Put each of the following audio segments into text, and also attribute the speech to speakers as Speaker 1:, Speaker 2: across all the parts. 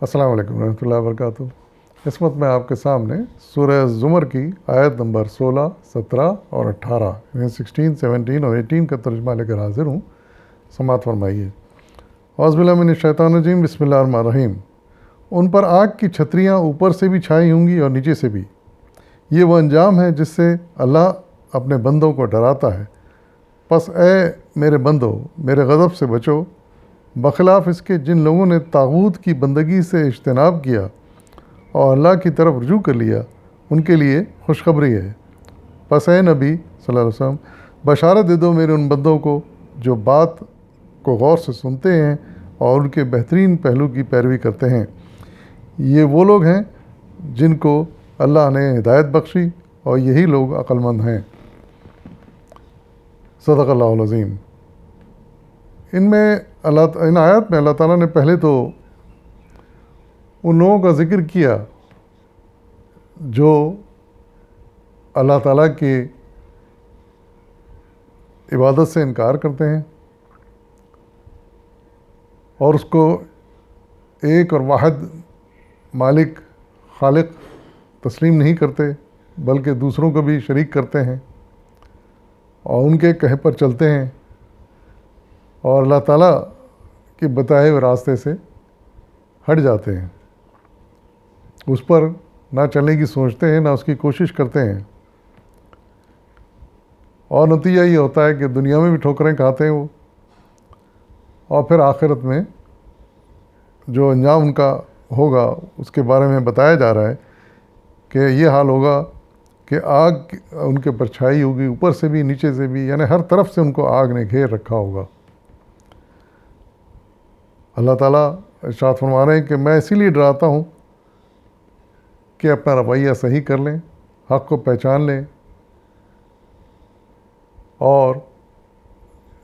Speaker 1: السلام علیکم ورحمۃ اللہ وبرکاتہ۔ اس وقت میں آپ کے سامنے سورہ زمر کی آیت نمبر 16، 17 اور 18 یعنی 16، 17 اور 18 کا ترجمہ لے کر حاضر ہوں۔ سماعت فرمائیے۔ اعوذ باللہ من الشیطان الرجیم، بسم اللہ الرحمن الرحیم۔ ان پر آگ کی چھتریاں اوپر سے بھی چھائی ہوں گی اور نیچے سے بھی۔ یہ وہ انجام ہے جس سے اللہ اپنے بندوں کو ڈراتا ہے۔ پس اے میرے بندو، میرے غضب سے بچو، بخلاف اس کے جن لوگوں نے طاغوت کی بندگی سے اجتناب کیا اور اللہ کی طرف رجوع کر لیا، ان کے لیے خوشخبری ہے۔ پس اے نبی صلی اللہ علیہ وسلم، بشارت دے دو میرے ان بندوں کو جو بات کو غور سے سنتے ہیں اور ان کے بہترین پہلو کی پیروی کرتے ہیں۔ یہ وہ لوگ ہیں جن کو اللہ نے ہدایت بخشی اور یہی لوگ عقل مند ہیں۔ صدق اللہ العظیم۔ ان آیات میں اللہ تعالیٰ نے پہلے تو ان لوگوں کا ذکر کیا جو اللہ تعالیٰ کی عبادت سے انکار کرتے ہیں اور اس کو ایک اور واحد مالک خالق تسلیم نہیں کرتے، بلکہ دوسروں کو بھی شریک کرتے ہیں اور ان کے کہے پر چلتے ہیں اور اللہ تعالیٰ کے بتائے ہوئے راستے سے ہٹ جاتے ہیں، اس پر نہ چلنے کی سوچتے ہیں، نہ اس کی کوشش کرتے ہیں، اور نتیجہ یہ ہوتا ہے کہ دنیا میں بھی ٹھوکریں کھاتے ہیں وہ، اور پھر آخرت میں جو انجام ان کا ہوگا اس کے بارے میں بتایا جا رہا ہے کہ یہ حال ہوگا کہ آگ ان کے پرچھائی ہوگی، اوپر سے بھی نیچے سے بھی، یعنی ہر طرف سے ان کو آگ نے گھیر رکھا ہوگا۔ اللہ تعالیٰ ارشاد فرما رہے ہیں کہ میں اسی لیے ڈراتا ہوں کہ اپنا رویہ صحیح کر لیں، حق کو پہچان لیں اور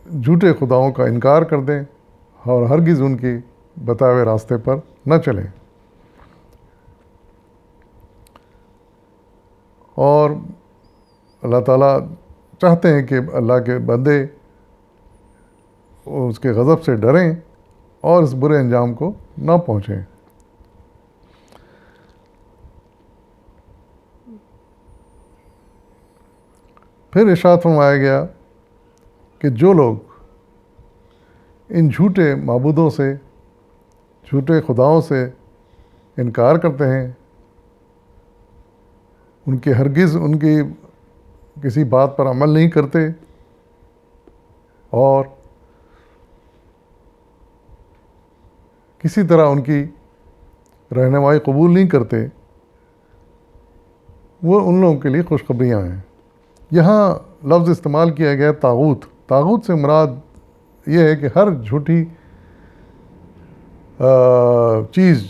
Speaker 1: جھوٹے خداؤں کا انکار کر دیں اور ہرگز ان کی بتائے ہوئے راستے پر نہ چلیں۔ اور اللہ تعالیٰ چاہتے ہیں کہ اللہ کے بندے اس کے غضب سے ڈریں اور اس برے انجام کو نہ پہنچیں۔ پھر ارشاد فرمایا گیا کہ جو لوگ ان جھوٹے معبودوں سے، جھوٹے خداؤں سے انکار کرتے ہیں، ان کے ہرگز ان کی کسی بات پر عمل نہیں کرتے اور کسی طرح ان کی رہنمائی قبول نہیں کرتے، وہ ان لوگوں کے لیے خوشخبریاں ہیں۔ یہاں لفظ استعمال کیا گیا طاغوت۔ طاغوت سے مراد یہ ہے کہ ہر جھوٹی چیز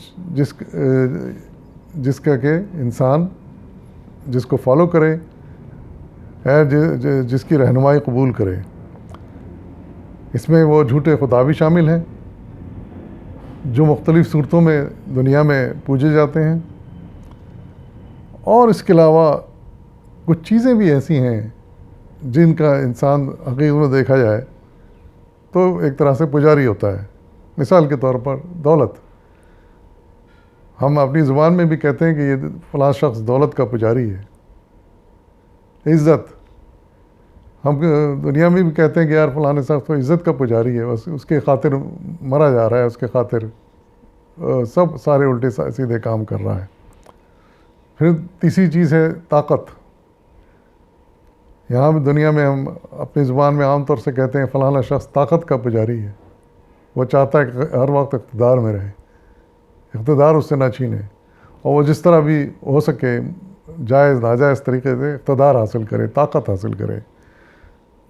Speaker 1: جس کا کہ انسان جس کو فالو کرے، جس کی رہنمائی قبول کرے، اس میں وہ جھوٹے خدا بھی شامل ہیں جو مختلف صورتوں میں دنیا میں پوجے جاتے ہیں، اور اس کے علاوہ کچھ چیزیں بھی ایسی ہیں جن کا انسان حقیقت میں دیکھا جائے تو ایک طرح سے پجاری ہوتا ہے۔ مثال کے طور پر دولت، ہم اپنی زبان میں بھی کہتے ہیں کہ یہ فلاں شخص دولت کا پجاری ہے۔ عزت، ہم دنیا میں بھی کہتے ہیں کہ یار فلاں شخص تو عزت کا پجاری ہے، اس کے خاطر مرا جا رہا ہے، اس کے خاطر سب سارے الٹے سیدھے کام کر رہا ہے۔ پھر تیسری چیز ہے طاقت۔ یہاں بھی دنیا میں ہم اپنی زبان میں عام طور سے کہتے ہیں فلانا شخص طاقت کا پجاری ہے، وہ چاہتا ہے کہ ہر وقت اقتدار میں رہے، اقتدار اس سے نہ چھینے، اور وہ جس طرح بھی ہو سکے جائز ناجائز طریقے سے اقتدار حاصل کرے، طاقت حاصل کرے۔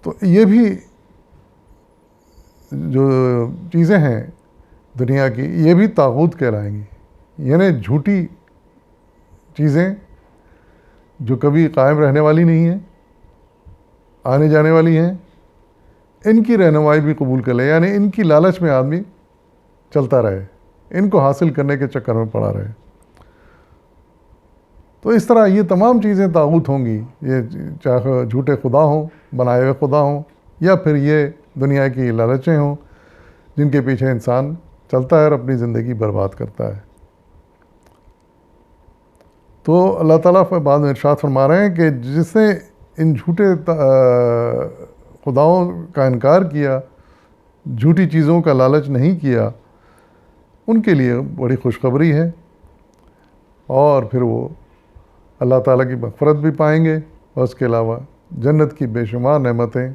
Speaker 1: تو یہ بھی جو چیزیں ہیں دنیا کی، یہ بھی طاغوت کہلائیں گی، یعنی جھوٹی چیزیں جو کبھی قائم رہنے والی نہیں ہیں، آنے جانے والی ہیں، ان کی رہنمائی بھی قبول کر لے، یعنی ان کی لالچ میں آدمی چلتا رہے، ان کو حاصل کرنے کے چکر میں پڑا رہے۔ تو اس طرح یہ تمام چیزیں طاغوت ہوں گی، یہ چاہے جھوٹے خدا ہوں، بنائے ہوئے خدا ہوں، یا پھر یہ دنیا کی لالچیں ہوں جن کے پیچھے انسان چلتا ہے اور اپنی زندگی برباد کرتا ہے۔ تو اللہ تعالیٰ بعد میں ارشاد فرما رہے ہیں کہ جس نے ان جھوٹے خداؤں کا انکار کیا، جھوٹی چیزوں کا لالچ نہیں کیا، ان کے لیے بڑی خوشخبری ہے، اور پھر وہ اللہ تعالیٰ کی مغفرت بھی پائیں گے، اور اس کے علاوہ جنت کی بے شمار نعمتیں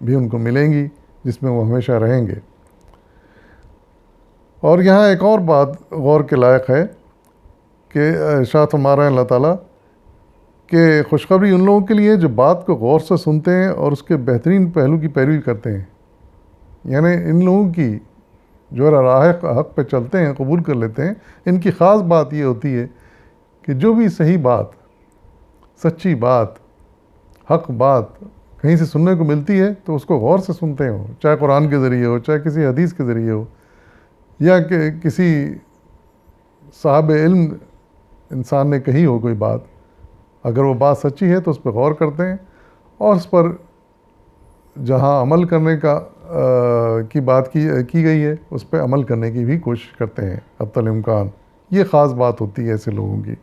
Speaker 1: بھی ان کو ملیں گی جس میں وہ ہمیشہ رہیں گے۔ اور یہاں ایک اور بات غور کے لائق ہے کہ ارشاد فرما رہے ہیں اللہ تعالیٰ کہ خوشخبری ان لوگوں کے لیے جو بات کو غور سے سنتے ہیں اور اس کے بہترین پہلو کی پیروی کرتے ہیں۔ یعنی ان لوگوں کی جو راہ حق پہ چلتے ہیں، قبول کر لیتے ہیں، ان کی خاص بات یہ ہوتی ہے کہ جو بھی صحیح بات، سچی بات، حق بات کہیں سے سننے کو ملتی ہے تو اس کو غور سے سنتے ہو، چاہے قرآن کے ذریعے ہو، چاہے کسی حدیث کے ذریعے ہو، یا کہ کسی صاحب علم انسان نے کہی ہو کوئی بات، اگر وہ بات سچی ہے تو اس پہ غور کرتے ہیں، اور اس پر جہاں عمل کرنے کی بات کی گئی ہے اس پہ عمل کرنے کی بھی کوشش کرتے ہیں حتی الامکان۔ یہ خاص بات ہوتی ہے ایسے لوگوں کی،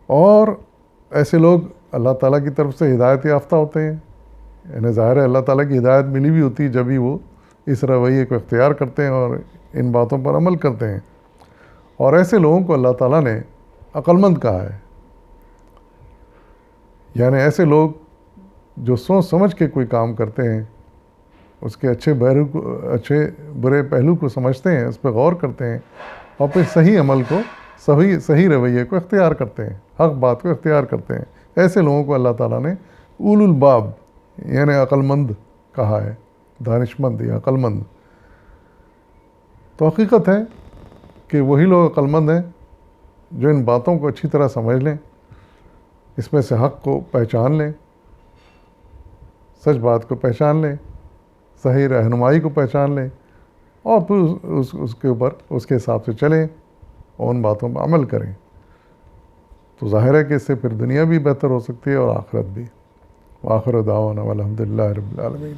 Speaker 1: اور ایسے لوگ اللہ تعالیٰ کی طرف سے ہدایت یافتہ ہوتے ہیں۔ یعنی ظاہر ہے اللہ تعالیٰ کی ہدایت ملی بھی ہوتی ہے جب ہی وہ اس رویے کو اختیار کرتے ہیں اور ان باتوں پر عمل کرتے ہیں، اور ایسے لوگوں کو اللہ تعالیٰ نے عقل مند کہا ہے۔ یعنی ایسے لوگ جو سوچ سمجھ کے کوئی کام کرتے ہیں، اس کے اچھے برے پہلو کو سمجھتے ہیں، اس پہ غور کرتے ہیں، اور پھر صحیح عمل کو، صحیح رویے کو اختیار کرتے ہیں، حق بات کو اختیار کرتے ہیں۔ ایسے لوگوں کو اللہ تعالیٰ نے اولو الباب یعنی عقل مند کہا ہے، دانش مند یا عقل مند۔ تو حقیقت ہے کہ وہی لوگ عقل مند ہیں جو ان باتوں کو اچھی طرح سمجھ لیں، اس میں سے حق کو پہچان لیں، سچ بات کو پہچان لیں، صحیح رہنمائی کو پہچان لیں، اور پھر اس کے اوپر اس کے حساب سے چلیں اور ان باتوں پر عمل کریں۔ تو ظاہر ہے کہ اس سے پھر دنیا بھی بہتر ہو سکتی ہے اور آخرت بھی۔ وآخر دعوانا والحمد للہ رب العالمین۔